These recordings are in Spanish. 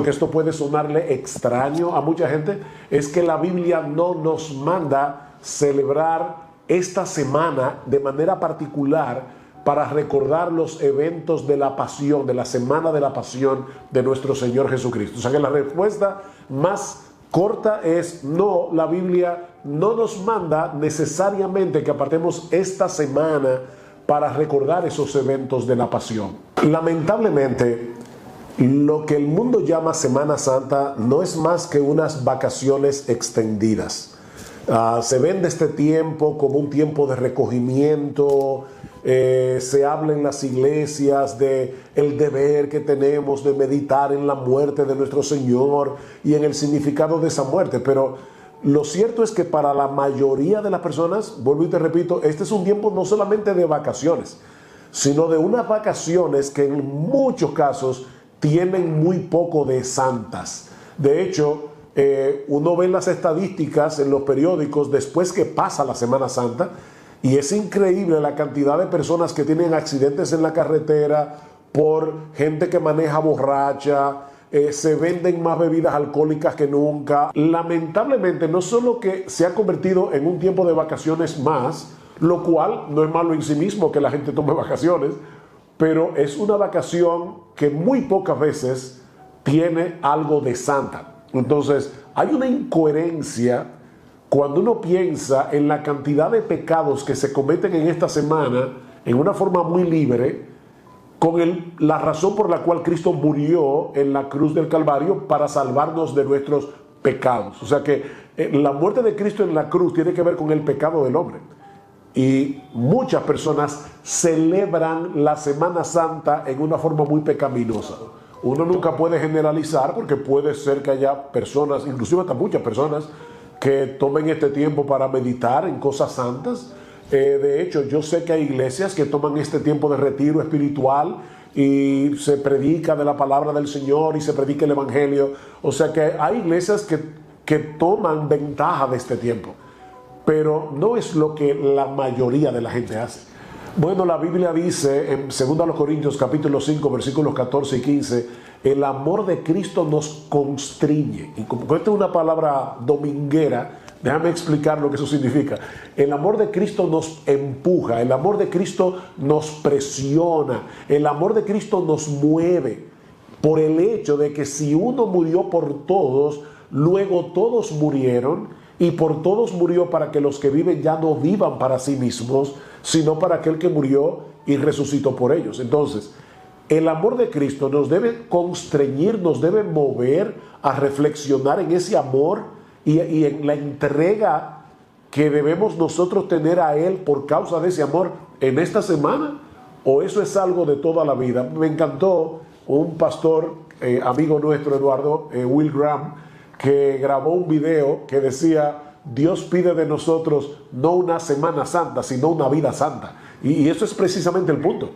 que esto puede sonarle extraño a mucha gente, es que la Biblia no nos manda celebrar esta semana de manera particular para recordar los eventos de la pasión, de la semana de la pasión de nuestro Señor Jesucristo. O sea que la respuesta más corta es no, la Biblia no nos manda necesariamente que apartemos esta semana para recordar esos eventos de la pasión. Lamentablemente, lo que el mundo llama Semana Santa no es más que unas vacaciones extendidas. Se vende este tiempo como un tiempo de recogimiento. Se habla en las iglesias de el deber que tenemos de meditar en la muerte de nuestro Señor y en el significado de esa muerte, pero lo cierto es que para la mayoría de las personas, vuelvo y te repito, este es un tiempo no solamente de vacaciones, sino de unas vacaciones que en muchos casos tienen muy poco de santas. De hecho, uno ve las estadísticas en los periódicos después que pasa la Semana Santa y es increíble la cantidad de personas que tienen accidentes en la carretera por gente que maneja borracha. Se venden más bebidas alcohólicas que nunca. Lamentablemente, no solo que se ha convertido en un tiempo de vacaciones más, lo cual no es malo en sí mismo que la gente tome vacaciones, pero es una vacación que muy pocas veces tiene algo de santa. Entonces, hay una incoherencia cuando uno piensa en la cantidad de pecados que se cometen en esta semana en una forma muy libre, con la razón por la cual Cristo murió en la cruz del Calvario para salvarnos de nuestros pecados. O sea que la muerte de Cristo en la cruz tiene que ver con el pecado del hombre. Y muchas personas celebran la Semana Santa en una forma muy pecaminosa. Uno nunca puede generalizar porque puede ser que haya personas, inclusive hasta muchas personas, que tomen este tiempo para meditar en cosas santas. De hecho, yo sé que hay iglesias que toman este tiempo de retiro espiritual y se predica de la palabra del Señor y se predica el Evangelio. O sea que hay iglesias que toman ventaja de este tiempo, pero no es lo que la mayoría de la gente hace. Bueno, la Biblia dice en 2 Corintios capítulo 5 versículos 14 y 15, el amor de Cristo nos constriñe. Y como esta es una palabra dominguera, déjame explicar lo que eso significa. El amor de Cristo nos empuja, el amor de Cristo nos presiona, el amor de Cristo nos mueve por el hecho de que si uno murió por todos, luego todos murieron y por todos murió para que los que viven ya no vivan para sí mismos, sino para aquel que murió y resucitó por ellos. Entonces, el amor de Cristo nos debe constreñir, nos debe mover a reflexionar en ese amor y en la entrega que debemos nosotros tener a Él por causa de ese amor en esta semana, o eso es algo de toda la vida. Me encantó un pastor, amigo nuestro, Eduardo, Will Graham, que grabó un video que decía: Dios pide de nosotros no una Semana Santa, sino una vida santa. Y eso es precisamente el punto.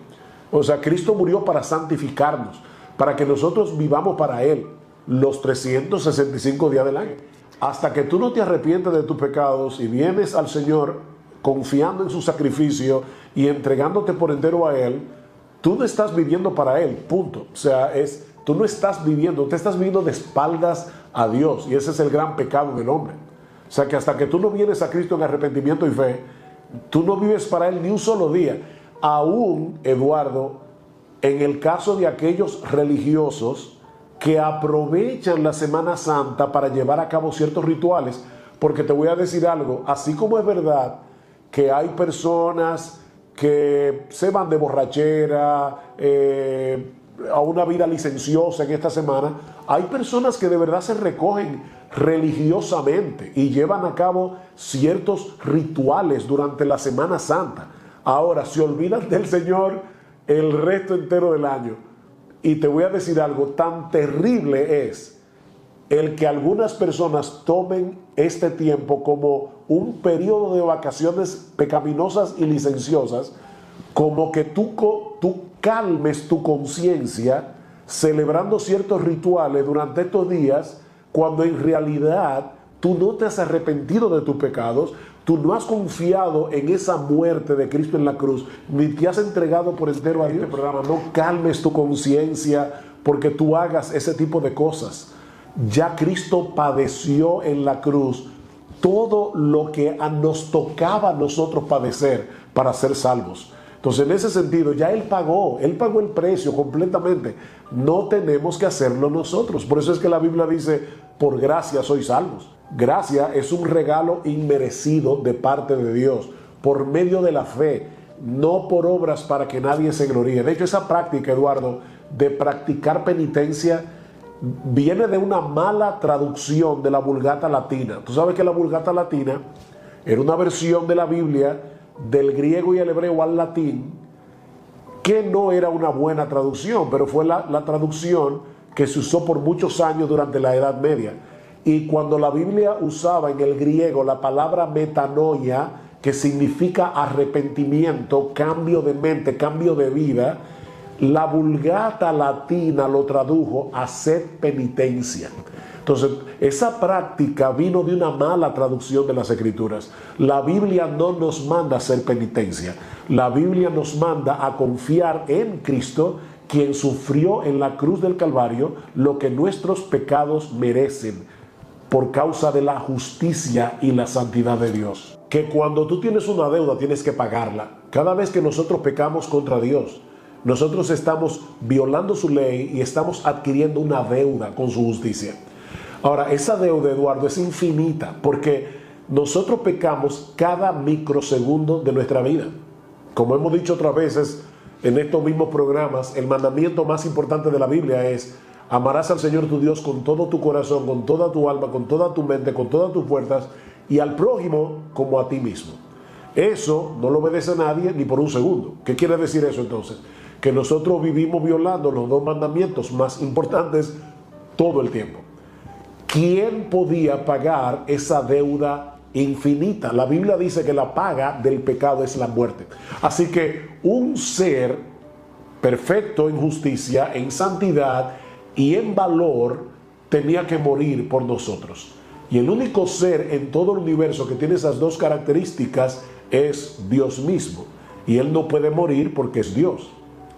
O sea, Cristo murió para santificarnos, para que nosotros vivamos para Él los 365 días del año. Hasta que tú no te arrepientes de tus pecados y vienes al Señor confiando en su sacrificio y entregándote por entero a Él, tú no estás viviendo para Él, punto. O sea, tú no estás viviendo, te estás viviendo de espaldas a Dios, y ese es el gran pecado del hombre. O sea, que hasta que tú no vienes a Cristo en arrepentimiento y fe, tú no vives para Él ni un solo día. Aún, Eduardo, en el caso de aquellos religiosos que aprovechan la Semana Santa para llevar a cabo ciertos rituales, porque te voy a decir algo, así como es verdad que hay personas que se van de borrachera a una vida licenciosa en esta semana, hay personas que de verdad se recogen religiosamente y llevan a cabo ciertos rituales durante la Semana Santa. Ahora, se olvidan del Señor el resto entero del año. Y te voy a decir algo, tan terrible es el que algunas personas tomen este tiempo como un periodo de vacaciones pecaminosas y licenciosas, como que tú calmes tu conciencia celebrando ciertos rituales durante estos días, cuando en realidad tú no te has arrepentido de tus pecados, tú no has confiado en esa muerte de Cristo en la cruz, ni te has entregado por entero a Dios. No calmes tu conciencia porque tú hagas ese tipo de cosas. Ya Cristo padeció en la cruz todo lo que nos tocaba a nosotros padecer para ser salvos. Entonces, en ese sentido, ya Él pagó el precio completamente. No tenemos que hacerlo nosotros. Por eso es que la Biblia dice, por gracia sois salvos. Gracia es un regalo inmerecido de parte de Dios, por medio de la fe, no por obras para que nadie se gloríe. De hecho, esa práctica, Eduardo, de practicar penitencia, viene de una mala traducción de la Vulgata Latina. Tú sabes que la Vulgata Latina era una versión de la Biblia del griego y el hebreo al latín, que no era una buena traducción, pero fue la traducción que se usó por muchos años durante la Edad Media. Y cuando la Biblia usaba en el griego la palabra metanoia, que significa arrepentimiento, cambio de mente, cambio de vida, la Vulgata Latina lo tradujo a hacer penitencia. Entonces, esa práctica vino de una mala traducción de las Escrituras. La Biblia no nos manda a hacer penitencia. La Biblia nos manda a confiar en Cristo, quien sufrió en la cruz del Calvario lo que nuestros pecados merecen por causa de la justicia y la santidad de Dios. Que cuando tú tienes una deuda tienes que pagarla. Cada vez que nosotros pecamos contra Dios, nosotros estamos violando su ley y estamos adquiriendo una deuda con su justicia. Ahora, esa deuda, Eduardo, es infinita porque nosotros pecamos cada microsegundo de nuestra vida. Como hemos dicho otras veces en estos mismos programas, el mandamiento más importante de la Biblia es: amarás al Señor tu Dios con todo tu corazón, con toda tu alma, con toda tu mente, con todas tus fuerzas, y al prójimo como a ti mismo. Eso no lo obedece nadie ni por un segundo. ¿Qué quiere decir eso entonces? Que nosotros vivimos violando los dos mandamientos más importantes todo el tiempo. ¿Quién podía pagar esa deuda infinita? La Biblia dice que la paga del pecado es la muerte. Así que un ser perfecto en justicia, en santidad y en valor tenía que morir por nosotros. Y el único ser en todo el universo que tiene esas dos características es Dios mismo. Y Él no puede morir porque es Dios.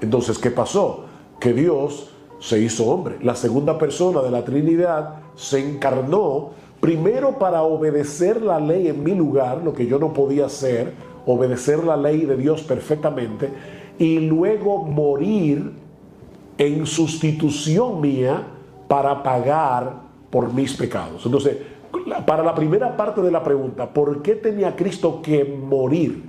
Entonces, ¿qué pasó? Que Dios se hizo hombre. La segunda persona de la Trinidad se encarnó primero para obedecer la ley en mi lugar, lo que yo no podía hacer, obedecer la ley de Dios perfectamente, y luego morir en sustitución mía para pagar por mis pecados. Entonces, para la primera parte de la pregunta, ¿por qué tenía Cristo que morir?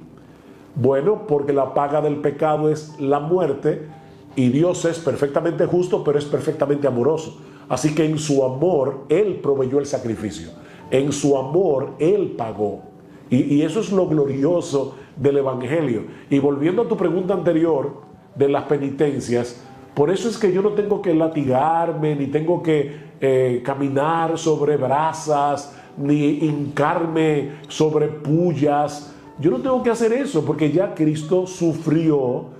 Bueno, porque la paga del pecado es la muerte, y Dios es perfectamente justo, pero es perfectamente amoroso. Así que en su amor, Él proveyó el sacrificio. En su amor, Él pagó. Y eso es lo glorioso del Evangelio. Y volviendo a tu pregunta anterior de las penitencias, por eso es que yo no tengo que latigarme, ni tengo que caminar sobre brasas, ni hincarme sobre pullas. Yo no tengo que hacer eso, porque ya Cristo sufrió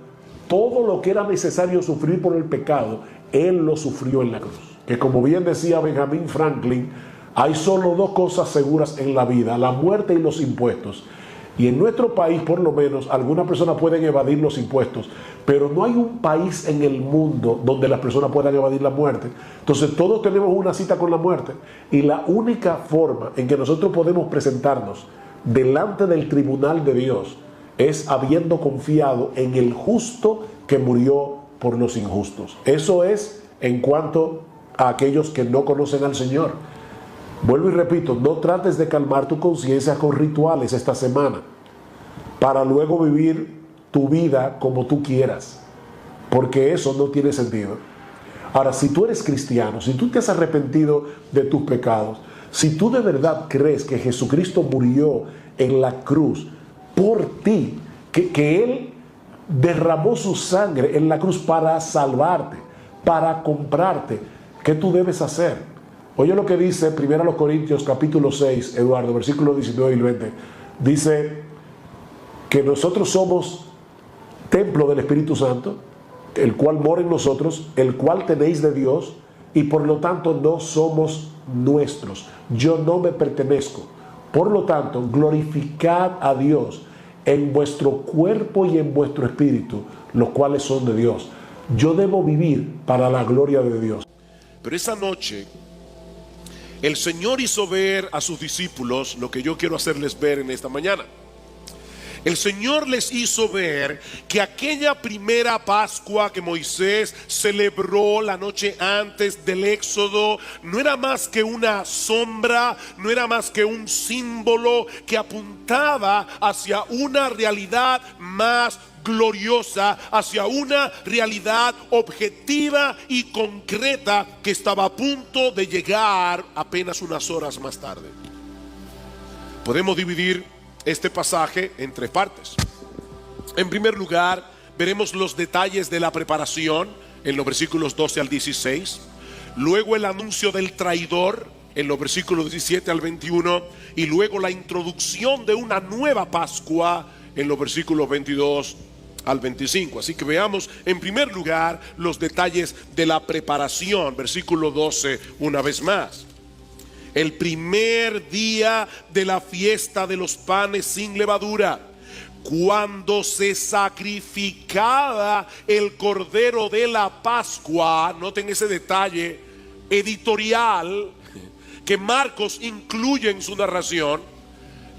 todo lo que era necesario sufrir por el pecado. Él lo sufrió en la cruz. Que como bien decía Benjamin Franklin, hay solo dos cosas seguras en la vida: la muerte y los impuestos. Y en nuestro país, por lo menos, algunas personas pueden evadir los impuestos, pero no hay un país en el mundo donde las personas puedan evadir la muerte. Entonces todos tenemos una cita con la muerte, y la única forma en que nosotros podemos presentarnos delante del tribunal de Dios es habiendo confiado en el justo que murió por los injustos. Eso es en cuanto a aquellos que no conocen al Señor. Vuelvo y repito, no trates de calmar tu conciencia con rituales esta semana para luego vivir tu vida como tú quieras, porque eso no tiene sentido. Ahora, si tú eres cristiano, si tú te has arrepentido de tus pecados, si tú de verdad crees que Jesucristo murió en la cruz por ti, que Él derramó su sangre en la cruz para salvarte, para comprarte, ¿qué tú debes hacer? Oye lo que dice 1 Corintios capítulo 6, Eduardo, versículos 19 y 20. Dice que nosotros somos templo del Espíritu Santo, el cual mora en nosotros, el cual tenéis de Dios, y por lo tanto no somos nuestros. Yo no me pertenezco. Por lo tanto, glorificad a Dios en vuestro cuerpo y en vuestro espíritu, los cuales son de Dios. yo debo vivir para la gloria de Dios. Pero esa noche el Señor hizo ver a sus discípulos lo que yo quiero hacerles ver en esta mañana. El Señor les hizo ver que aquella primera Pascua que Moisés celebró la noche antes del Éxodo no era más que una sombra, no era más que un símbolo que apuntaba hacia una realidad más gloriosa, hacia una realidad objetiva y concreta que estaba a punto de llegar apenas unas horas más tarde. Podemos dividir este pasaje en tres partes. En primer lugar, veremos los detalles de la preparación en los versículos 12 al 16. Luego el anuncio del traidor en los versículos 17 al 21. Y luego la introducción de una nueva Pascua en los versículos 22 al 25. Así que veamos en primer lugar los detalles de la preparación. Versículo 12 una vez más. El primer día de la fiesta de los panes sin levadura, cuando se sacrificaba el cordero de la Pascua. Noten ese detalle editorial que Marcos incluye en su narración.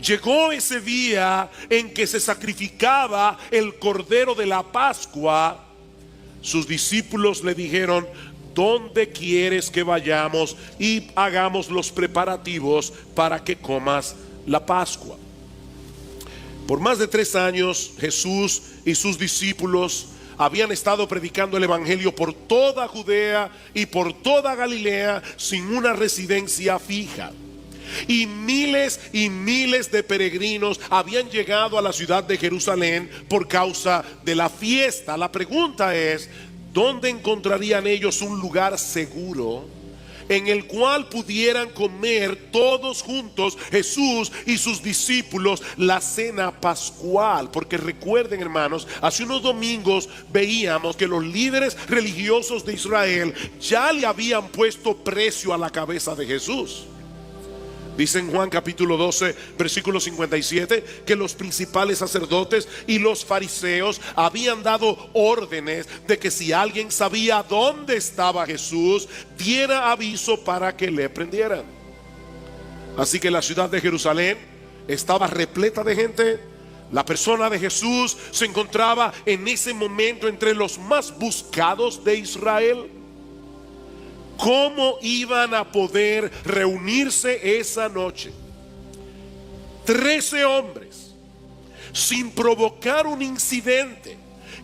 Llegó ese día en que se sacrificaba el cordero de la Pascua. Sus discípulos le dijeron: ¿dónde quieres que vayamos y hagamos los preparativos para que comas la Pascua? Por más de 3 años Jesús y sus discípulos habían estado predicando el evangelio por toda Judea y por toda Galilea sin una residencia fija. Y miles de peregrinos habían llegado a la ciudad de Jerusalén por causa de la fiesta. La pregunta es: ¿dónde encontrarían ellos un lugar seguro en el cual pudieran comer todos juntos, Jesús y sus discípulos, la cena pascual? Porque recuerden, hermanos, hace unos domingos veíamos que los líderes religiosos de Israel ya le habían puesto precio a la cabeza de Jesús. Dice en Juan capítulo 12 versículo 57 que los principales sacerdotes y los fariseos habían dado órdenes de que si alguien sabía dónde estaba Jesús, diera aviso para que le prendieran. Así que la ciudad de Jerusalén estaba repleta de gente. La persona de Jesús se encontraba en ese momento entre los más buscados de Israel. ¿Cómo iban a poder reunirse esa noche 13 hombres sin provocar un incidente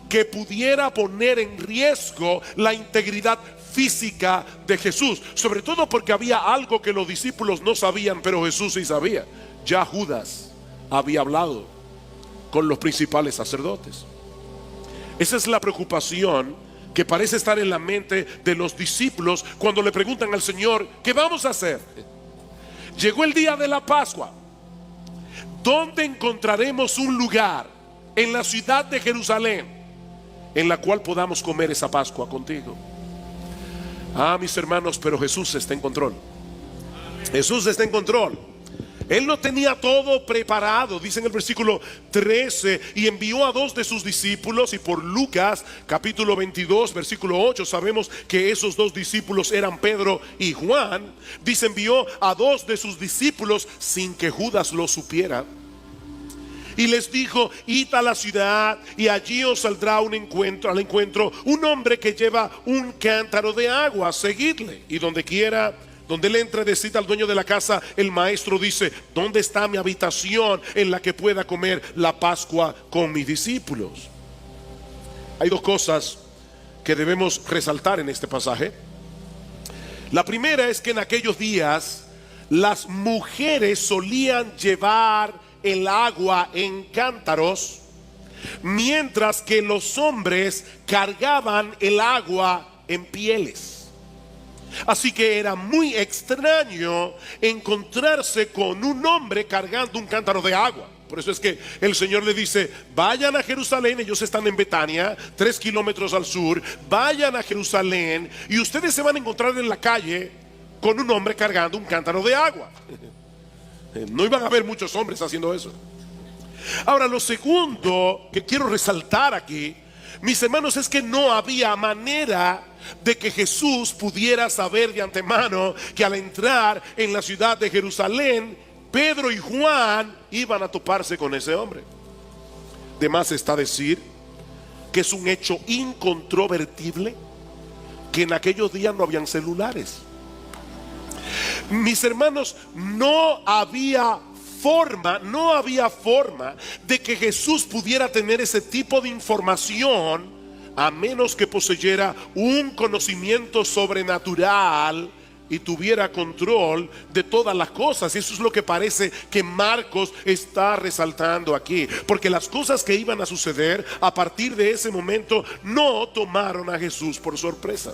que pudiera poner en riesgo la integridad física de Jesús? Sobre todo porque había algo que los discípulos no sabían, pero Jesús sí sabía. Ya Judas había hablado con los principales sacerdotes. Esa es la preocupación que parece estar en la mente de los discípulos cuando le preguntan al Señor: ¿qué vamos a hacer? Llegó el día de la Pascua. ¿Dónde encontraremos un lugar en la ciudad de Jerusalén en la cual podamos comer esa Pascua contigo? Ah, mis hermanos, pero Jesús está en control. Jesús está en control. Él no tenía todo preparado. Dice en el versículo 13: y envió a 2 de sus discípulos. Y por Lucas capítulo 22 versículo 8 sabemos que esos 2 discípulos eran Pedro y Juan. Dice: envió a 2 de sus discípulos sin que Judas lo supiera. Y les dijo: id a la ciudad y allí os saldrá al encuentro un hombre que lleva un cántaro de agua. Seguidle. Y donde él entre, decid al dueño de la casa: el maestro dice: ¿dónde está mi habitación en la que pueda comer la Pascua con mis discípulos? Hay 2 cosas que debemos resaltar en este pasaje. La primera es que en aquellos días las mujeres solían llevar el agua en cántaros, mientras que los hombres cargaban el agua en pieles. Así que era muy extraño encontrarse con un hombre cargando un cántaro de agua. Por eso es que el Señor le dice: vayan a Jerusalén. Ellos están en Betania, 3 kilómetros al sur. Vayan a Jerusalén y ustedes se van a encontrar en la calle con un hombre cargando un cántaro de agua. No iban a haber muchos hombres haciendo eso. Ahora, lo segundo que quiero resaltar aquí Mis hermanos, es que no había manera de que Jesús pudiera saber de antemano que al entrar en la ciudad de Jerusalén, Pedro y Juan iban a toparse con ese hombre. De más está decir que es un hecho incontrovertible que en aquellos días no habían celulares. Mis hermanos, no había forma de que Jesús pudiera tener ese tipo de información a menos que poseyera un conocimiento sobrenatural y tuviera control de todas las cosas. Y eso es lo que parece que Marcos está resaltando aquí, porque las cosas que iban a suceder a partir de ese momento no tomaron a Jesús por sorpresa.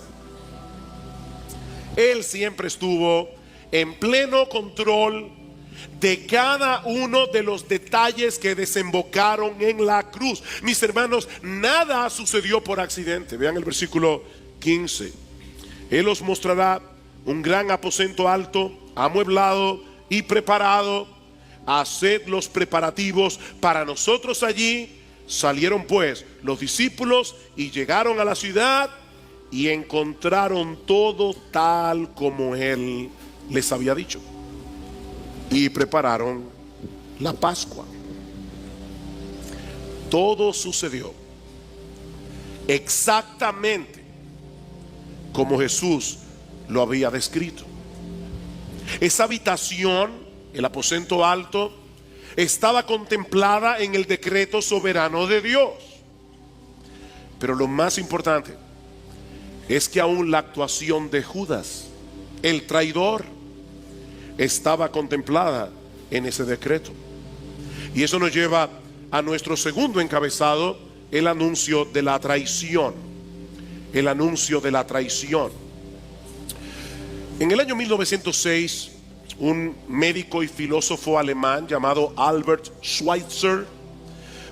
Él siempre estuvo en pleno control de cada uno de los detalles que desembocaron en la cruz. Mis hermanos, nada sucedió por accidente. Vean el versículo 15. Él os mostrará un gran aposento alto, amueblado y preparado. Haced los preparativos para nosotros allí. Salieron pues los discípulos y llegaron a la ciudad y encontraron todo tal como él les había dicho. Y prepararon la Pascua. Todo sucedió exactamente como Jesús lo había descrito. Esa habitación, el aposento alto, estaba contemplada en el decreto soberano de Dios. Pero lo más importante es que aún la actuación de Judas, el traidor, estaba contemplada en ese decreto. Y eso nos lleva a nuestro segundo encabezado, el anuncio de la traición. El anuncio de la traición. En el año 1906, un médico y filósofo alemán llamado Albert Schweitzer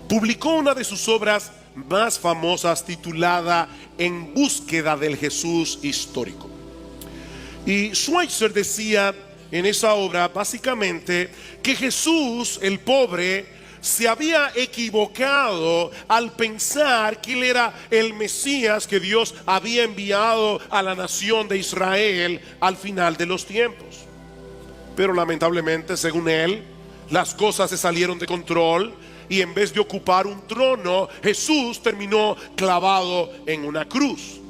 publicó una de sus obras más famosas titulada En búsqueda del Jesús histórico. Y Schweitzer decía en esa obra básicamente que Jesús, el pobre, se había equivocado al pensar que él era el Mesías que Dios había enviado a la nación de Israel al final de los tiempos. Pero lamentablemente, según él, las cosas se salieron de control y en vez de ocupar un trono, Jesús terminó clavado en una cruz.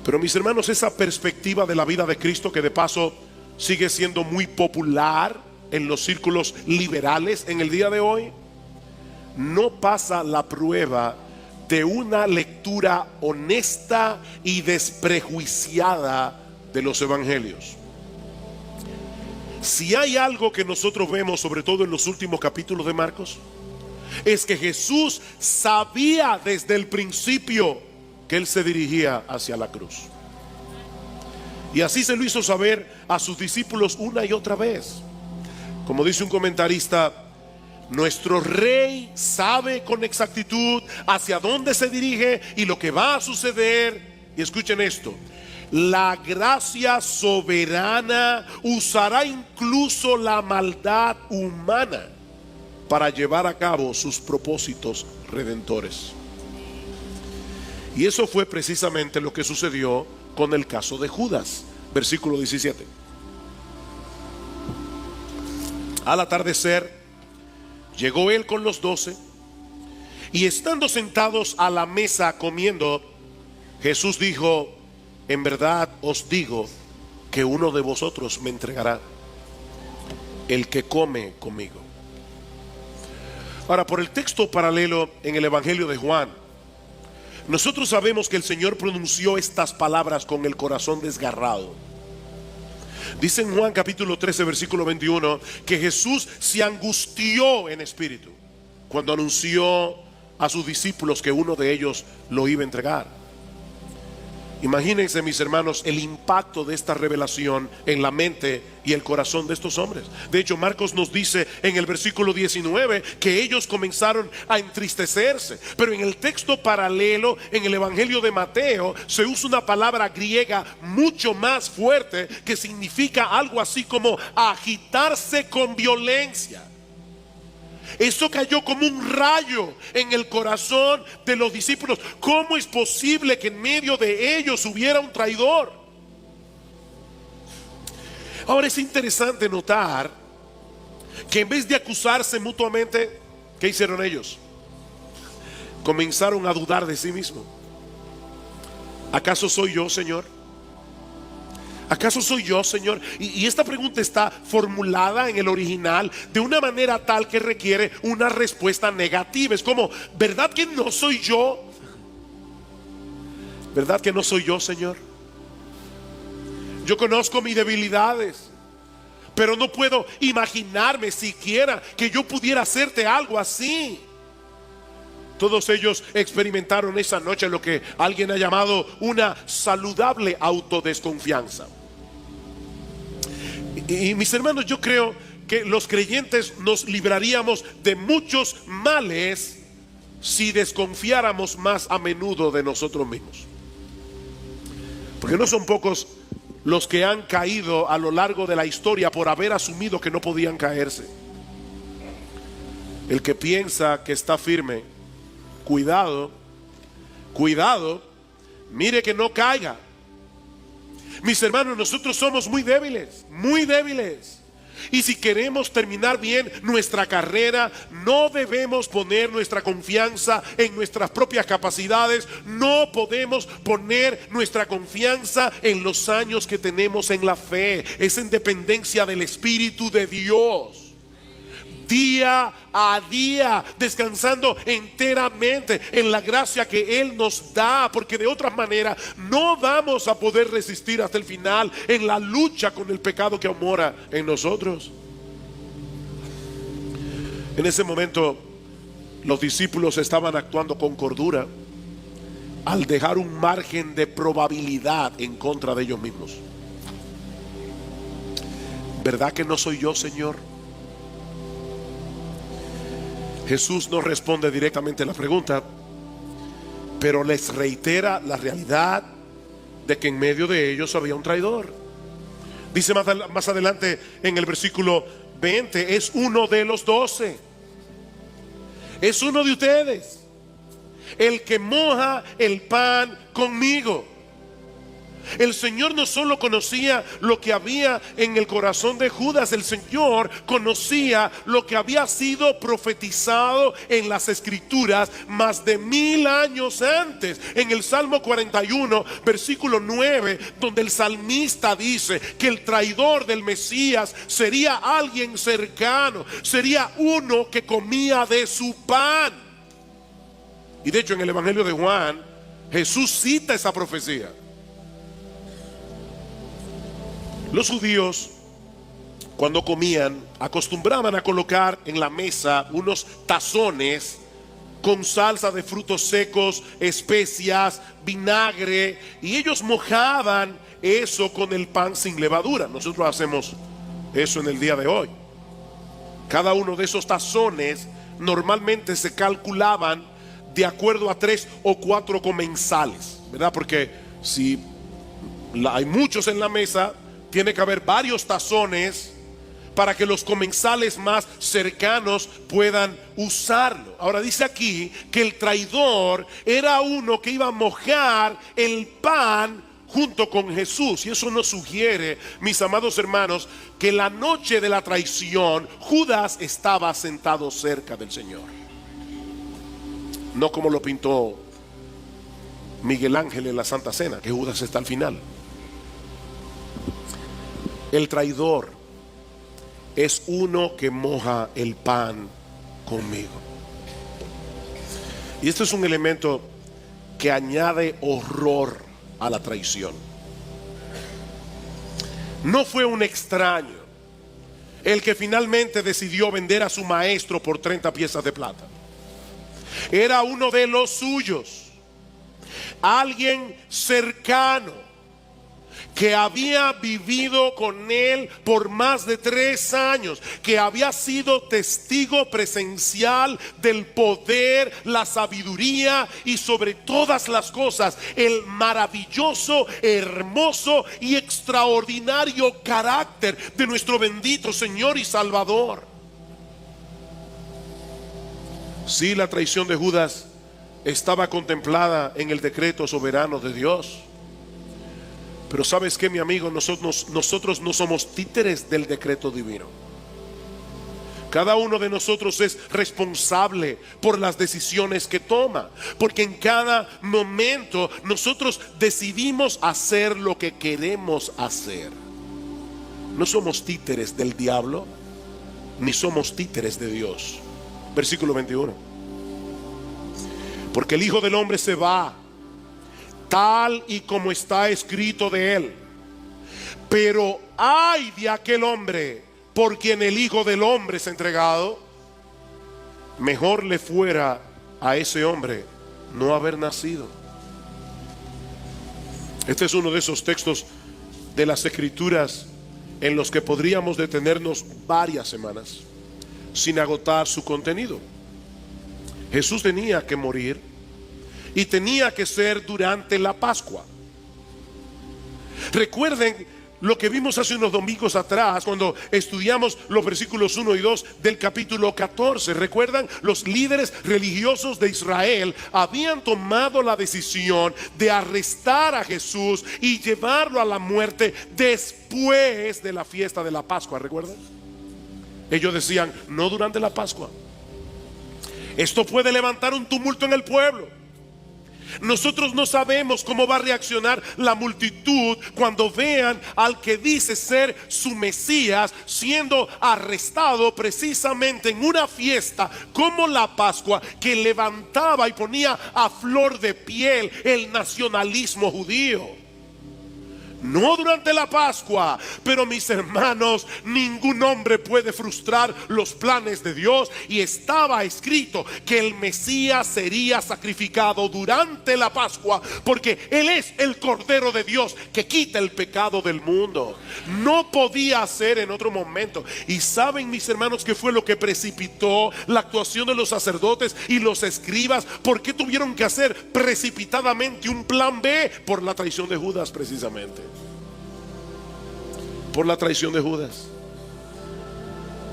Pero mis hermanos, esa perspectiva de la vida de Cristo, que de paso sigue siendo muy popular en los círculos liberales en el día de hoy, no pasa la prueba de una lectura honesta y desprejuiciada de los evangelios. Si hay algo que nosotros vemos, sobre todo en los últimos capítulos de Marcos, es que Jesús sabía desde el principio que él se dirigía hacia la cruz. Y así se lo hizo saber a sus discípulos una y otra vez. Como dice un comentarista, nuestro rey sabe con exactitud hacia dónde se dirige y lo que va a suceder. Y escuchen esto: la gracia soberana usará incluso la maldad humana para llevar a cabo sus propósitos redentores. Y eso fue precisamente lo que sucedió con el caso de Judas. Versículo 17. Al atardecer, llegó él con los 12, y estando sentados a la mesa comiendo, Jesús dijo: en verdad os digo que uno de vosotros me entregará, el que come conmigo. Ahora, por el texto paralelo en el Evangelio de Juan, nosotros sabemos que el Señor pronunció estas palabras con el corazón desgarrado. Dice en Juan capítulo 13 versículo 21 que Jesús se angustió en espíritu cuando anunció a sus discípulos que uno de ellos lo iba a entregar. Imagínense, mis hermanos, el impacto de esta revelación en la mente y el corazón de estos hombres. De hecho, Marcos nos dice en el versículo 19 que ellos comenzaron a entristecerse. Pero en el texto paralelo, en el Evangelio de Mateo, se usa una palabra griega mucho más fuerte que significa algo así como agitarse con violencia. Eso cayó como un rayo en el corazón de los discípulos. ¿Cómo es posible que en medio de ellos hubiera un traidor? Ahora es interesante notar que en vez de acusarse mutuamente, ¿qué hicieron ellos? Comenzaron a dudar de sí mismos. ¿Acaso soy yo, Señor? ¿Acaso soy yo, Señor? Y esta pregunta está formulada en el original de una manera tal que requiere una respuesta negativa. Es como, ¿verdad que no soy yo? ¿Verdad que no soy yo, Señor? Yo conozco mis debilidades, pero no puedo imaginarme siquiera que yo pudiera hacerte algo así. Todos ellos experimentaron esa noche lo que alguien ha llamado una saludable autodesconfianza. Y mis hermanos, yo creo que los creyentes nos libraríamos de muchos males si desconfiáramos más a menudo de nosotros mismos. Porque no son pocos los que han caído a lo largo de la historia por haber asumido que no podían caerse. El que piensa que está firme, cuidado, cuidado, mire que no caiga. Mis hermanos, nosotros somos muy débiles, muy débiles. Y si queremos terminar bien nuestra carrera, no debemos poner nuestra confianza en nuestras propias capacidades. No podemos poner nuestra confianza en los años que tenemos en la fe. Es en dependencia del Espíritu de Dios. Día a día, descansando enteramente en la gracia que Él nos da, porque de otra manera no vamos a poder resistir hasta el final en la lucha con el pecado que mora en nosotros. En ese momento los discípulos estaban actuando con cordura al dejar un margen de probabilidad en contra de ellos mismos. ¿Verdad que no soy yo, Señor? Jesús no responde directamente a la pregunta, pero les reitera la realidad de que en medio de ellos había un traidor. Dice más adelante en el versículo 20, es uno de los 12. Es uno de ustedes, el que moja el pan conmigo. El Señor no solo conocía lo que había en el corazón de Judas, el Señor conocía lo que había sido profetizado en las Escrituras más de 1000 años antes. En el Salmo 41, versículo 9, donde el salmista dice que el traidor del Mesías sería alguien cercano, sería uno que comía de su pan. Y de hecho en el Evangelio de Juan, Jesús cita esa profecía. Los judíos, cuando comían, acostumbraban a colocar en la mesa unos tazones con salsa de frutos secos, especias, vinagre, y ellos mojaban eso con el pan sin levadura. Nosotros hacemos eso en el día de hoy. Cada uno de esos tazones normalmente se calculaban de acuerdo a 3 o 4 comensales, ¿verdad? Porque si hay muchos en la mesa, tiene que haber varios tazones para que los comensales más cercanos puedan usarlo. Ahora dice aquí que el traidor era uno que iba a mojar el pan junto con Jesús. Y eso nos sugiere, mis amados hermanos, que la noche de la traición Judas estaba sentado cerca del Señor. No como lo pintó Miguel Ángel en la Santa Cena, que Judas está al final. El traidor es uno que moja el pan conmigo. Y esto es un elemento que añade horror a la traición. No fue un extraño el que finalmente decidió vender a su maestro por 30 piezas de plata. Era uno de los suyos, alguien cercano, que había vivido con él por más de 3 años, que había sido testigo presencial del poder, la sabiduría y sobre todas las cosas el maravilloso, hermoso y extraordinario carácter de nuestro bendito Señor y Salvador. Sí, la traición de Judas estaba contemplada en el decreto soberano de Dios. Pero ¿sabes qué, mi amigo? Nosotros no somos títeres del decreto divino. Cada uno de nosotros es responsable por las decisiones que toma, porque en cada momento nosotros decidimos hacer lo que queremos hacer. No somos títeres del diablo, ni somos títeres de Dios. Versículo 21. Porque el Hijo del Hombre se va, tal y como está escrito de él. Pero ay de aquel hombre por quien el Hijo del Hombre es entregado. Mejor le fuera a ese hombre no haber nacido. Este es uno de esos textos de las Escrituras en los que podríamos detenernos varias semanas sin agotar su contenido. Jesús tenía que morir y tenía que ser durante la Pascua. Recuerden lo que vimos hace unos domingos atrás cuando estudiamos los versículos 1 y 2 del capítulo 14. ¿Recuerdan? Los líderes religiosos de Israel habían tomado la decisión de arrestar a Jesús y llevarlo a la muerte después de la fiesta de la Pascua. ¿Recuerdan? Ellos decían, no durante la Pascua. Esto puede levantar un tumulto en el pueblo. Nosotros no sabemos cómo va a reaccionar la multitud cuando vean al que dice ser su Mesías siendo arrestado precisamente en una fiesta como la Pascua, que levantaba y ponía a flor de piel el nacionalismo judío. No durante la Pascua, pero mis hermanos, ningún hombre puede frustrar los planes de Dios. Y estaba escrito que el Mesías sería sacrificado durante la Pascua, porque Él es el Cordero de Dios que quita el pecado del mundo. No podía ser en otro momento. Y saben, mis hermanos, qué fue lo que precipitó la actuación de los sacerdotes y los escribas. ¿Por qué tuvieron que hacer precipitadamente un plan B? Por la traición de Judas, precisamente. Por la traición de Judas.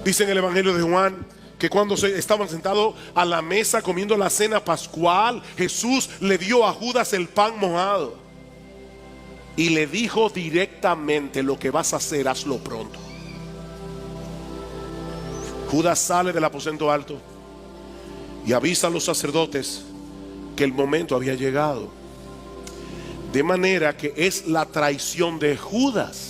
Dice en el Evangelio de Juan que cuando estaban sentados a la mesa comiendo la cena pascual, Jesús le dio a Judas el pan mojado y le dijo directamente: lo que vas a hacer, hazlo pronto. Judas sale del aposento alto y avisa a los sacerdotes que el momento había llegado. De manera que es la traición de Judas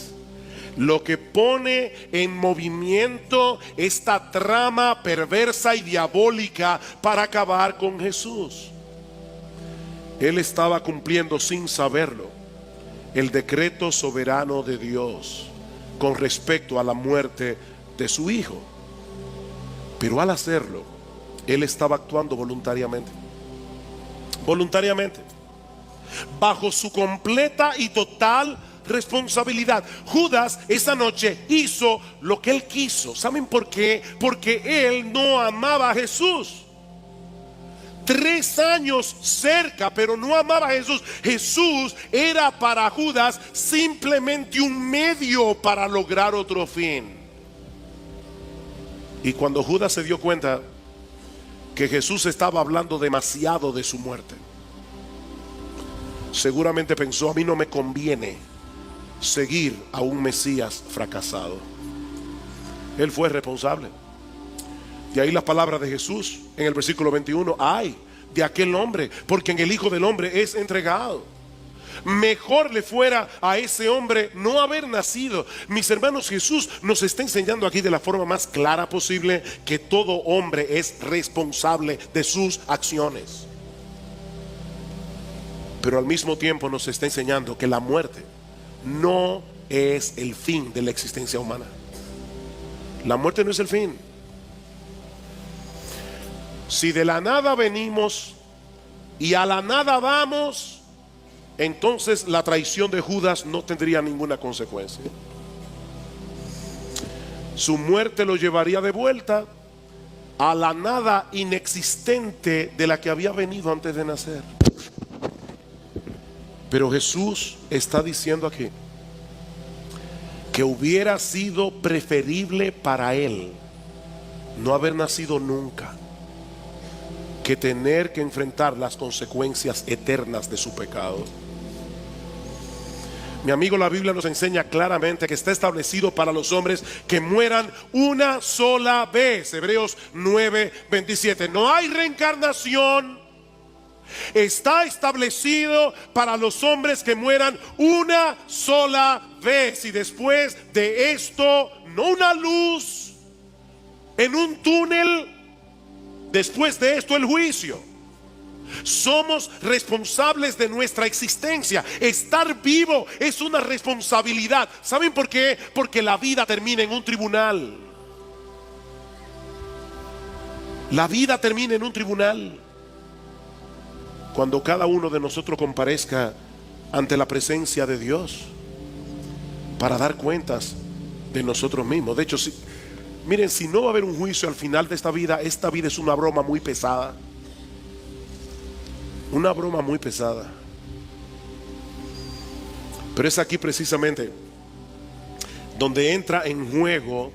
lo que pone en movimiento esta trama perversa y diabólica para acabar con Jesús. Él estaba cumpliendo sin saberlo el decreto soberano de Dios con respecto a la muerte de su hijo. Pero al hacerlo, él estaba actuando voluntariamente. Voluntariamente. Bajo su completa y total responsabilidad. Judas esa noche hizo lo que él quiso. ¿Saben por qué? Porque él no amaba a Jesús. 3 años cerca, pero no amaba a Jesús. Jesús era para Judas simplemente un medio para lograr otro fin. Y cuando Judas se dio cuenta que Jesús estaba hablando demasiado de su muerte, seguramente pensó: a mí no me conviene seguir a un Mesías fracasado. Él fue responsable. De ahí las palabras de Jesús en el versículo 21: ay de aquel hombre por quien el Hijo del Hombre es entregado. Mejor le fuera a ese hombre no haber nacido. Mis hermanos, Jesús nos está enseñando aquí de la forma más clara posible que todo hombre es responsable de sus acciones. Pero al mismo tiempo nos está enseñando que la muerte no es el fin de la existencia humana. La muerte no es el fin. Si de la nada venimos y a la nada vamos, entonces la traición de Judas no tendría ninguna consecuencia. Su muerte lo llevaría de vuelta a la nada inexistente de la que había venido antes de nacer. Pero Jesús está diciendo aquí que hubiera sido preferible para él no haber nacido nunca. que tener que enfrentar las consecuencias eternas de su pecado. Mi amigo, la Biblia nos enseña claramente que está establecido para los hombres que mueran una sola vez. Hebreos 9:27. No hay reencarnación. Está establecido para los hombres que mueran una sola vez. Y después de esto, no una luz en un túnel. Después de esto, el juicio. Somos responsables de nuestra existencia. Estar vivo es una responsabilidad. ¿Saben por qué? Porque la vida termina en un tribunal. La vida termina en un tribunal. Cuando cada uno de nosotros comparezca ante la presencia de Dios para dar cuentas de nosotros mismos. De hecho, miren, si no va a haber un juicio al final de esta vida es una broma muy pesada. Una broma muy pesada. Pero es aquí precisamente donde entra en juego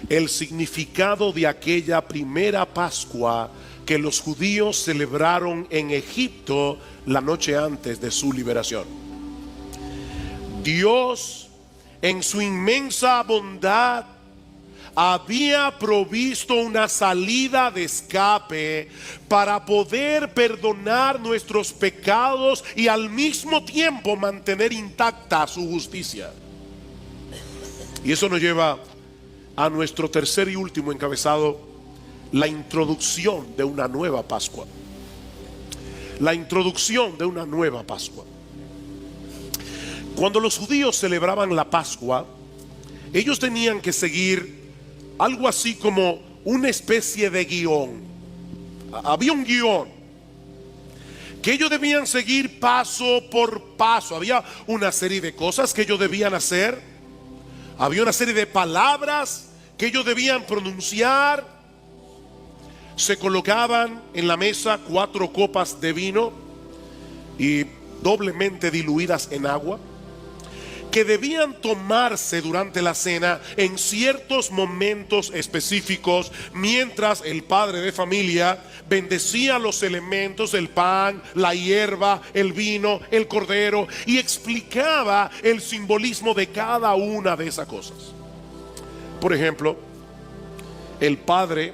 el significado de aquella primera Pascua que los judíos celebraron en Egipto la noche antes de su liberación. Dios, en su inmensa bondad, había provisto una salida de escape para poder perdonar nuestros pecados y al mismo tiempo mantener intacta su justicia. Y eso nos lleva a nuestro tercer y último encabezado: la introducción de una nueva Pascua. La introducción de una nueva Pascua. Cuando los judíos celebraban la Pascua, ellos tenían que seguir algo así como una especie de guión. Había un guión que ellos debían seguir paso por paso. Había una serie de cosas que ellos debían hacer. Había una serie de palabras que ellos debían pronunciar. Se colocaban en la mesa 4 copas de vino y doblemente diluidas en agua, que debían tomarse durante la cena en ciertos momentos específicos, mientras el padre de familia bendecía los elementos, el pan, la hierba, el vino, el cordero, y explicaba el simbolismo de cada una de esas cosas. Por ejemplo, el padre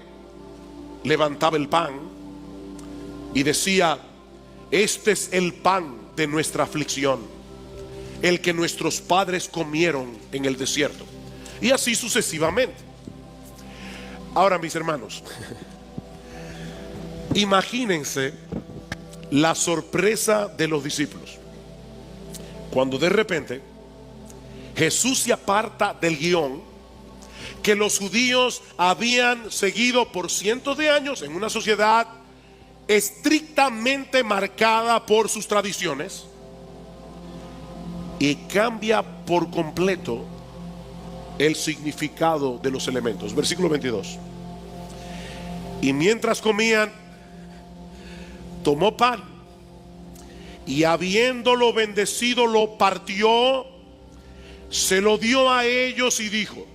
levantaba el pan y decía: este es el pan de nuestra aflicción, el que nuestros padres comieron en el desierto. Y así sucesivamente. Ahora, mis hermanos, imagínense la sorpresa de los discípulos cuando de repente Jesús se aparta del guión que los judíos habían seguido por cientos de años en una sociedad estrictamente marcada por sus tradiciones, y cambia por completo el significado de los elementos. Versículo 22. Y mientras comían, tomó pan y habiéndolo bendecido, lo partió, se lo dio a ellos y dijo: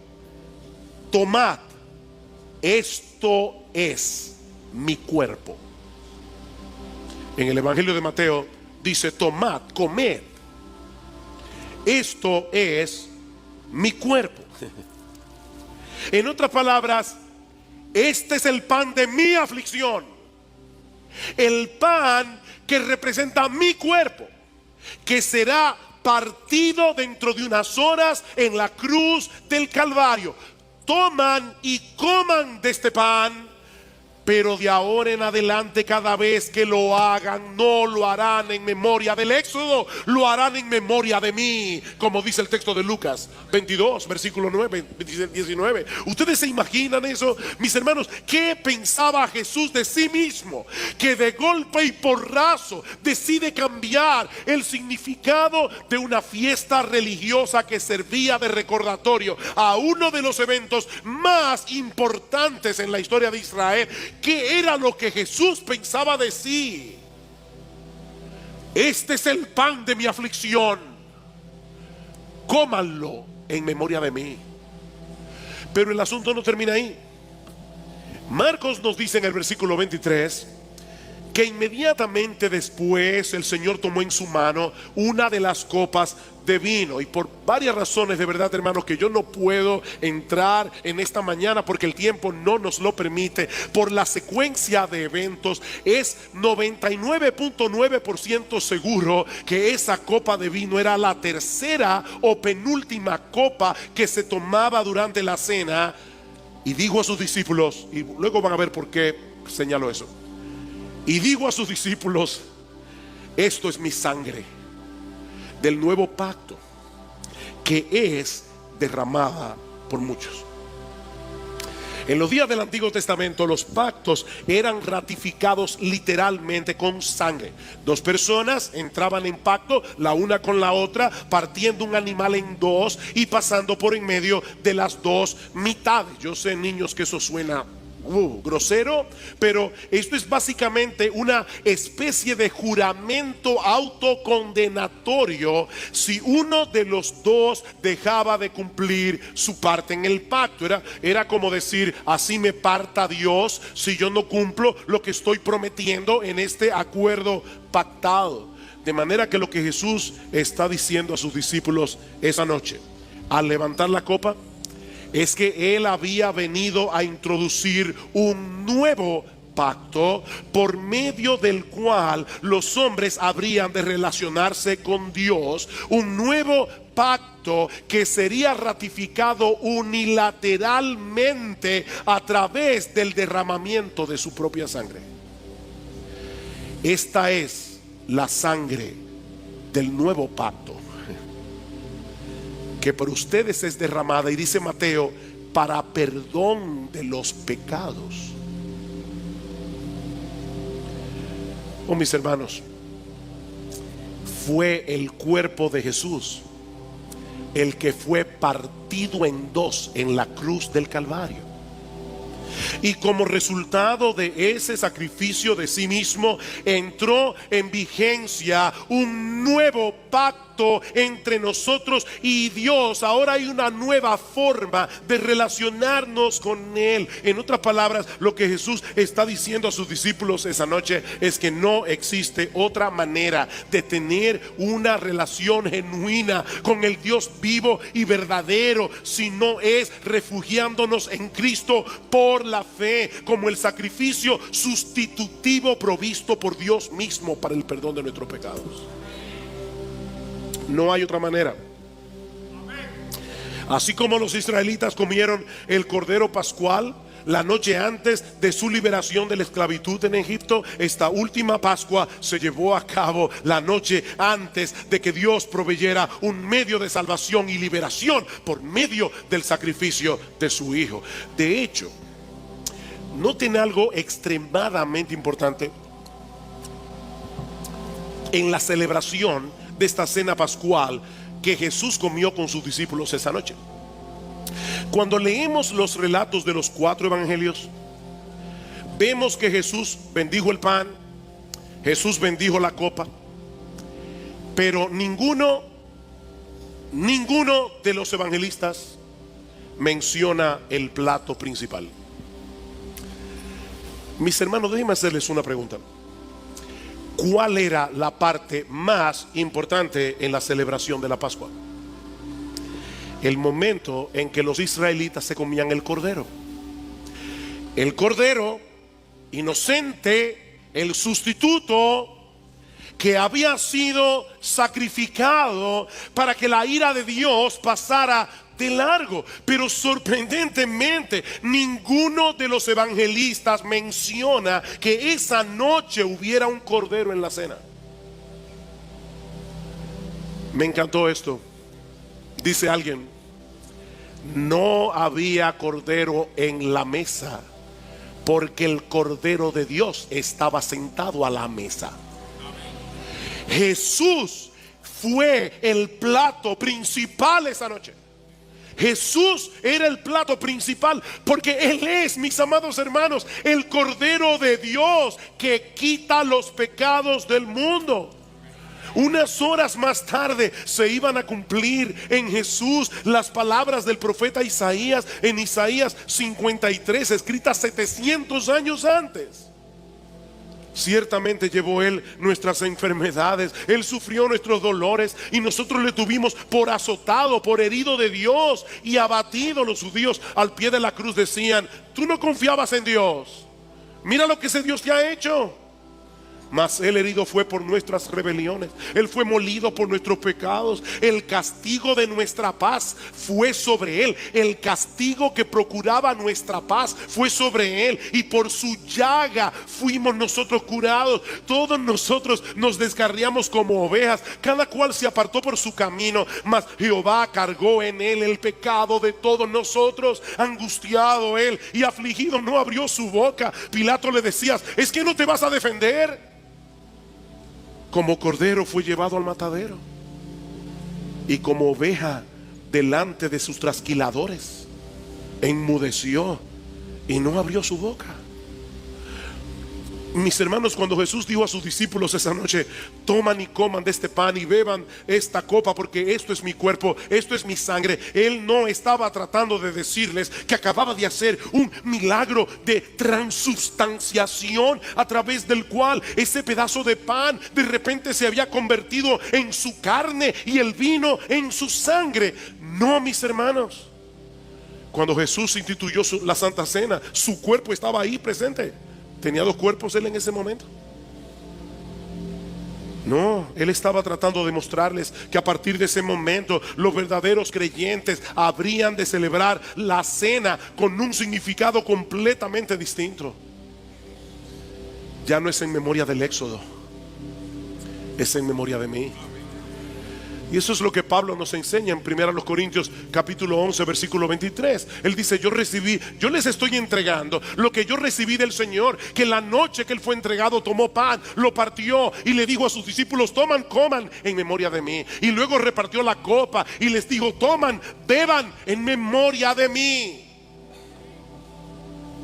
tomad, esto es mi cuerpo. En el Evangelio de Mateo dice: tomad, comed, esto es mi cuerpo. En otras palabras, este es el pan de mi aflicción, el pan que representa mi cuerpo, que será partido dentro de unas horas en la cruz del Calvario. Toman y coman de este pan, pero de ahora en adelante, cada vez que lo hagan, no lo harán en memoria del éxodo, lo harán en memoria de mí, como dice el texto de Lucas 22, versículo 9, 19. ¿Ustedes se imaginan eso, mis hermanos? ¿Qué pensaba Jesús de sí mismo, que de golpe y porrazo decide cambiar el significado de una fiesta religiosa que servía de recordatorio a uno de los eventos más importantes en la historia de Israel? ¿Qué era lo que Jesús pensaba de sí? Este es el pan de mi aflicción, cómanlo en memoria de mí. Pero el asunto no termina ahí. Marcos nos dice en el versículo 23 que inmediatamente después el Señor tomó en su mano una de las copas de vino. Y por varias razones, de verdad, hermanos, que yo no puedo entrar en esta mañana porque el tiempo no nos lo permite, por la secuencia de eventos, es 99.9% seguro que esa copa de vino era la tercera o penúltima copa que se tomaba durante la cena. Y dijo a sus discípulos, y luego van a ver por qué señalo eso, y digo a sus discípulos: esto es mi sangre del nuevo pacto, que es derramada por muchos. En los días del Antiguo Testamento, los pactos eran ratificados literalmente con sangre. Dos personas entraban en pacto, la una con la otra, partiendo un animal en dos y pasando por en medio de las dos mitades. Yo sé, niños, que eso suena grosero, pero esto es básicamente una especie de juramento autocondenatorio si uno de los dos dejaba de cumplir su parte en el pacto. Era como decir: así me parta Dios si yo no cumplo lo que estoy prometiendo en este acuerdo pactado. De manera que lo que Jesús está diciendo a sus discípulos esa noche, al levantar la copa, es que Él había venido a introducir un nuevo pacto por medio del cual los hombres habrían de relacionarse con Dios. Un nuevo pacto que sería ratificado unilateralmente a través del derramamiento de su propia sangre. Esta es la sangre del nuevo pacto, que por ustedes es derramada, y dice Mateo, para perdón de los pecados. Oh, mis hermanos, fue el cuerpo de Jesús el que fue partido en dos en la cruz del Calvario. Y como resultado de ese sacrificio de sí mismo, entró en vigencia un nuevo pacto entre nosotros y Dios. Ahora hay una nueva forma de relacionarnos con Él. En otras palabras, lo que Jesús está diciendo a sus discípulos esa noche es que no existe otra manera de tener una relación genuina con el Dios vivo y verdadero si no es refugiándonos en Cristo por la fe, como el sacrificio sustitutivo provisto por Dios mismo para el perdón de nuestros pecados. No hay otra manera. Así como los israelitas comieron el cordero pascual la noche antes de su liberación de la esclavitud en Egipto, esta última Pascua se llevó a cabo la noche antes de que Dios proveyera un medio de salvación y liberación por medio del sacrificio de su Hijo. De hecho, noten algo extremadamente importante en la celebración de esta cena pascual que Jesús comió con sus discípulos esa noche. Cuando leemos los relatos de los 4 evangelios, vemos que Jesús bendijo el pan, Jesús bendijo la copa, pero ninguno de los evangelistas menciona el plato principal. Mis hermanos, déjenme hacerles una pregunta. ¿Cuál era la parte más importante en la celebración de la Pascua? El momento en que los israelitas se comían el cordero. El cordero inocente, el sustituto que había sido sacrificado para que la ira de Dios pasara de largo. Pero sorprendentemente, ninguno de los evangelistas menciona que esa noche hubiera un cordero en la cena. Me encantó esto. Dice alguien: no había cordero en la mesa, porque el Cordero de Dios estaba sentado a la mesa. Jesús fue el plato principal esa noche. Jesús era el plato principal, porque Él es, mis amados hermanos, el Cordero de Dios que quita los pecados del mundo. Unas horas más tarde se iban a cumplir en Jesús las palabras del profeta Isaías en Isaías 53, escritas 700 años antes. Ciertamente llevó Él nuestras enfermedades, Él sufrió nuestros dolores, y nosotros le tuvimos por azotado, por herido de Dios y abatido. Los judíos al pie de la cruz decían: tú no confiabas en Dios, mira lo que ese Dios te ha hecho. Mas Él herido fue por nuestras rebeliones, Él fue molido por nuestros pecados. El castigo de nuestra paz fue sobre Él. El castigo que procuraba nuestra paz fue sobre Él, y por su llaga fuimos nosotros curados. Todos nosotros nos descarriamos como ovejas, cada cual se apartó por su camino, mas Jehová cargó en Él el pecado de todos nosotros. Angustiado Él y afligido, no abrió su boca. Pilato le decía: ¿es que no te vas a defender? Como cordero fue llevado al matadero, y como oveja delante de sus trasquiladores enmudeció y no abrió su boca. Mis hermanos, cuando Jesús dijo a sus discípulos esa noche: toman y coman de este pan y beban esta copa, porque esto es mi cuerpo, esto es mi sangre, Él no estaba tratando de decirles que acababa de hacer un milagro de transubstanciación, a través del cual ese pedazo de pan de repente se había convertido en su carne y el vino en su sangre. No, mis hermanos. Cuando Jesús instituyó la Santa Cena, su cuerpo estaba ahí presente. ¿Tenía dos cuerpos Él en ese momento? No, Él estaba tratando de mostrarles que a partir de ese momento los verdaderos creyentes habrían de celebrar la cena con un significado completamente distinto. Ya no es en memoria del Éxodo, es en memoria de mí. Y eso es lo que Pablo nos enseña en 1 Corintios capítulo 11 versículo 23. Él dice: yo les estoy entregando lo que yo recibí del Señor, que la noche que Él fue entregado tomó pan, lo partió y le dijo a sus discípulos: toman, coman en memoria de mí. Y luego repartió la copa y les dijo: toman, beban en memoria de mí.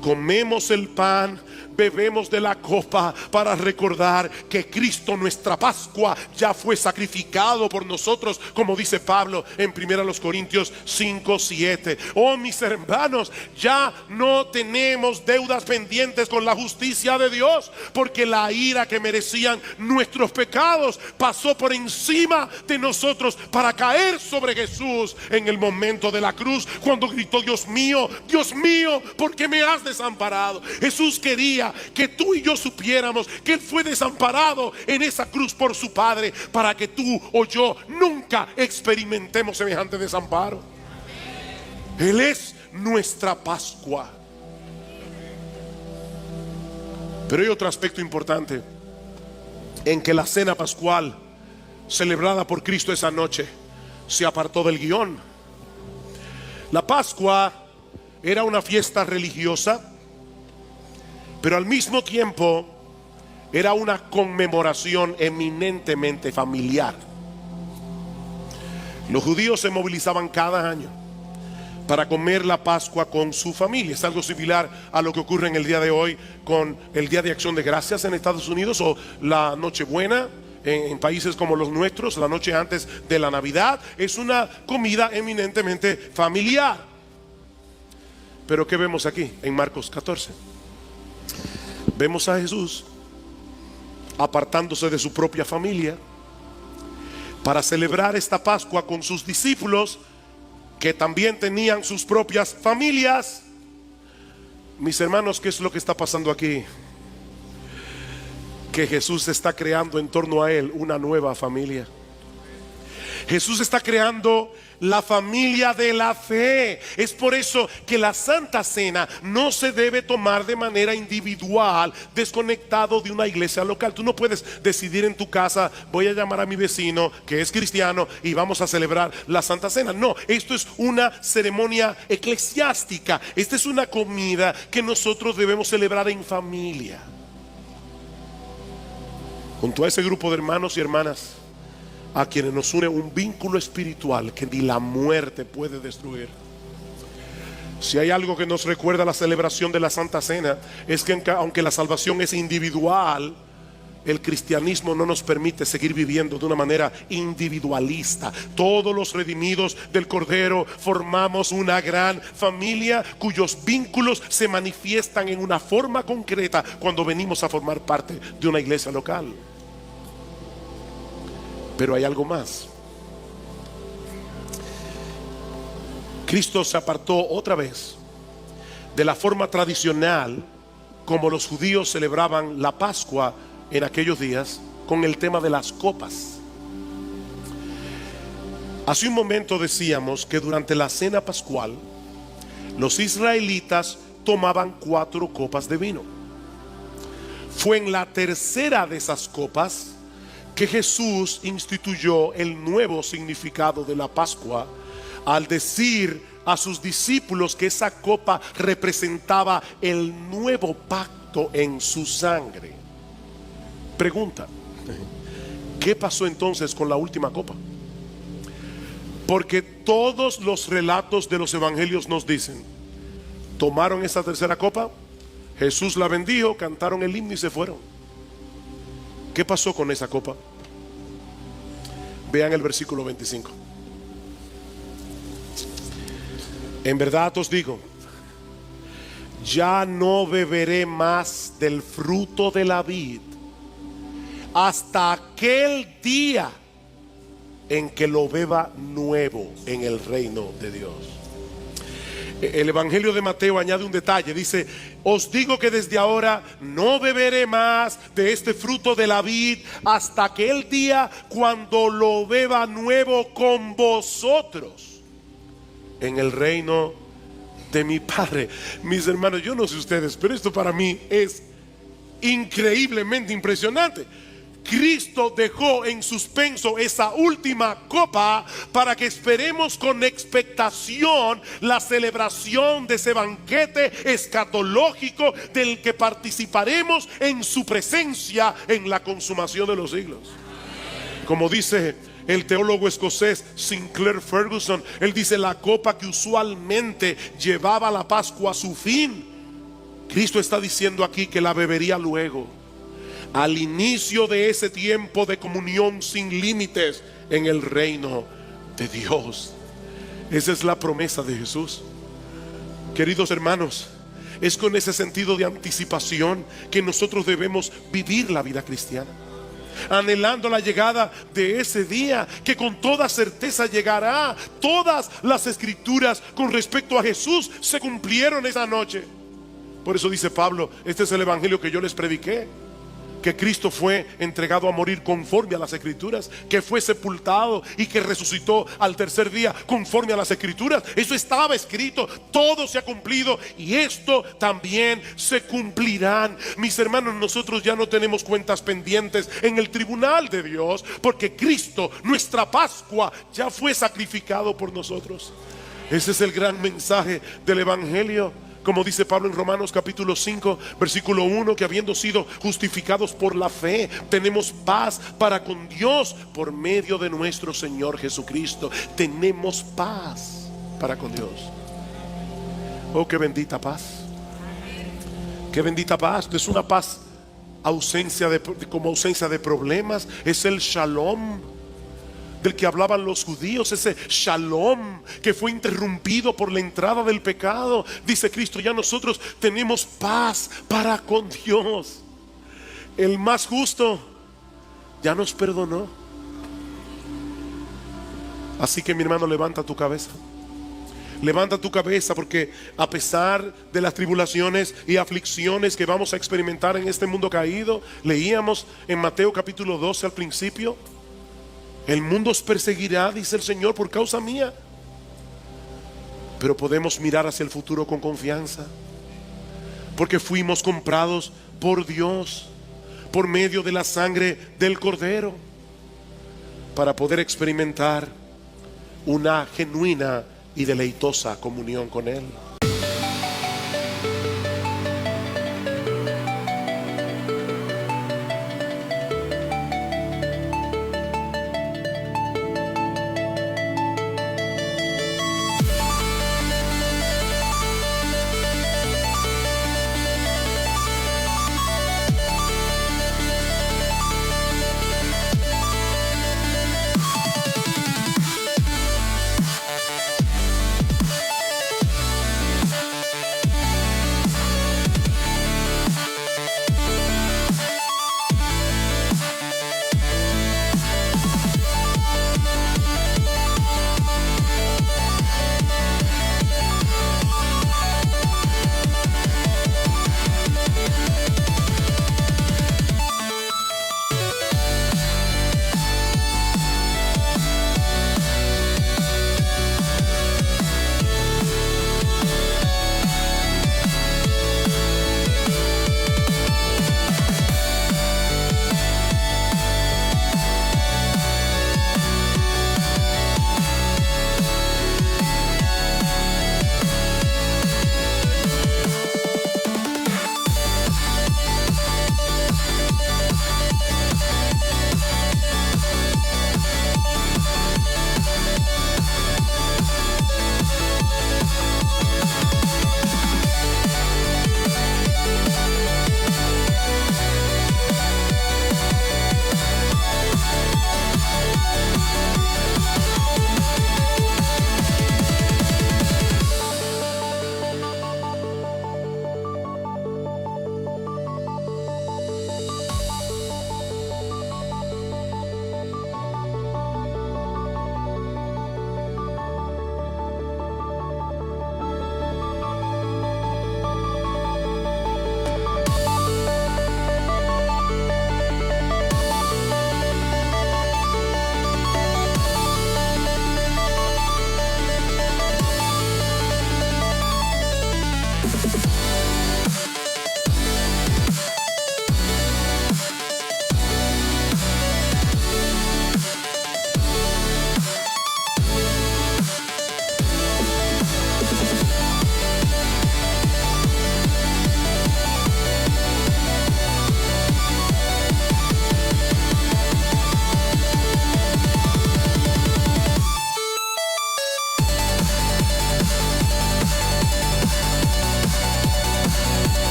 Comemos el pan, bebemos de la copa para recordar que Cristo, nuestra Pascua, ya fue sacrificado por nosotros, como dice Pablo en 1 Corintios 5:7. Oh, mis hermanos, ya no tenemos deudas pendientes con la justicia de Dios, porque la ira que merecían nuestros pecados pasó por encima de nosotros para caer sobre Jesús en el momento de la cruz, cuando gritó: Dios mío, ¿por qué me has desamparado? Jesús quería que tú y yo supiéramos que Él fue desamparado en esa cruz por su Padre, para que tú o yo nunca experimentemos semejante desamparo. Él es nuestra Pascua. Pero hay otro aspecto importante en que la cena pascual celebrada por Cristo esa noche se apartó del guión. La Pascua era una fiesta religiosa, pero al mismo tiempo era una conmemoración eminentemente familiar. Los judíos se movilizaban cada año para comer la Pascua con su familia. Es algo similar a lo que ocurre en el día de hoy con el Día de Acción de Gracias en Estados Unidos, o la Nochebuena en países como los nuestros, la noche antes de la Navidad. Es una comida eminentemente familiar. Pero ¿qué vemos aquí en Marcos 14? Vemos a Jesús apartándose de su propia familia para celebrar esta Pascua con sus discípulos, que también tenían sus propias familias. Mis hermanos, ¿qué es lo que está pasando aquí? Que Jesús está creando en torno a Él una nueva familia. Jesús está creando la familia de la fe. Es por eso que la Santa Cena no se debe tomar de manera individual, desconectado de una iglesia local. Tú no puedes decidir en tu casa: voy a llamar a mi vecino que es cristiano y vamos a celebrar la Santa Cena. No, esto es una ceremonia eclesiástica. Esta es una comida que nosotros debemos celebrar en familia, junto a ese grupo de hermanos y hermanas a quienes nos une un vínculo espiritual que ni la muerte puede destruir. Si hay algo que nos recuerda la celebración de la Santa Cena, es que aunque la salvación es individual, el cristianismo no nos permite seguir viviendo de una manera individualista. Todos los redimidos del Cordero formamos una gran familia cuyos vínculos se manifiestan en una forma concreta cuando venimos a formar parte de una iglesia local. Pero hay algo más. Cristo se apartó otra vez de la forma tradicional como los judíos celebraban la Pascua en aquellos días, con el tema de las copas. Hace un momento decíamos que durante la cena pascual los israelitas tomaban 4 copas de vino. Fue en la tercera de esas copas que Jesús instituyó el nuevo significado de la Pascua, al decir a sus discípulos que esa copa representaba el nuevo pacto en su sangre. Pregunta: ¿qué pasó entonces con la última copa? Porque todos los relatos de los evangelios nos dicen: tomaron esa tercera copa, Jesús la bendijo, cantaron el himno y se fueron. ¿Qué pasó con esa copa? Vean el versículo 25. En verdad os digo, ya no beberé más del fruto de la vid hasta aquel día en que lo beba nuevo en el reino de Dios. El Evangelio de Mateo añade un detalle, dice: os digo que desde ahora no beberé más de este fruto de la vid hasta aquel día cuando lo beba nuevo con vosotros en el reino de mi Padre. Mis hermanos, yo no sé ustedes, pero esto para mí es increíblemente impresionante. Cristo dejó en suspenso esa última copa para que esperemos con expectación la celebración de ese banquete escatológico del que participaremos en su presencia en la consumación de los siglos. Como dice el teólogo escocés Sinclair Ferguson, él dice: la copa que usualmente llevaba la Pascua a su fin, Cristo está diciendo aquí que la bebería luego, al inicio de ese tiempo de comunión sin límites en el reino de Dios. Esa es la promesa de Jesús. Queridos hermanos, es con ese sentido de anticipación que nosotros debemos vivir la vida cristiana, anhelando la llegada de ese día que con toda certeza llegará. Todas las escrituras con respecto a Jesús se cumplieron esa noche. Por eso dice Pablo: este es el evangelio que yo les prediqué, que Cristo fue entregado a morir conforme a las escrituras, que fue sepultado y que resucitó al tercer día conforme a las escrituras. Eso estaba escrito, todo se ha cumplido y esto también se cumplirán. Mis hermanos, nosotros ya no tenemos cuentas pendientes en el tribunal de Dios, porque Cristo, nuestra Pascua, ya fue sacrificado por nosotros. Ese es el gran mensaje del evangelio. Como dice Pablo en Romanos capítulo 5 versículo 1, que habiendo sido justificados por la fe, tenemos paz para con Dios por medio de nuestro Señor Jesucristo. Tenemos paz para con Dios. Oh, qué bendita paz. Qué bendita paz. No es una paz como ausencia de problemas. Es el shalom del que hablaban los judíos, ese shalom que fue interrumpido por la entrada del pecado. Dice Cristo: ya nosotros tenemos paz para con Dios. El más justo ya nos perdonó. Así que, mi hermano, levanta tu cabeza. Levanta tu cabeza, porque a pesar de las tribulaciones y aflicciones que vamos a experimentar en este mundo caído, leíamos en Mateo capítulo 12 al principio: el mundo os perseguirá, dice el Señor, por causa mía. Pero podemos mirar hacia el futuro con confianza, porque fuimos comprados por Dios por medio de la sangre del Cordero, para poder experimentar una genuina y deleitosa comunión con Él.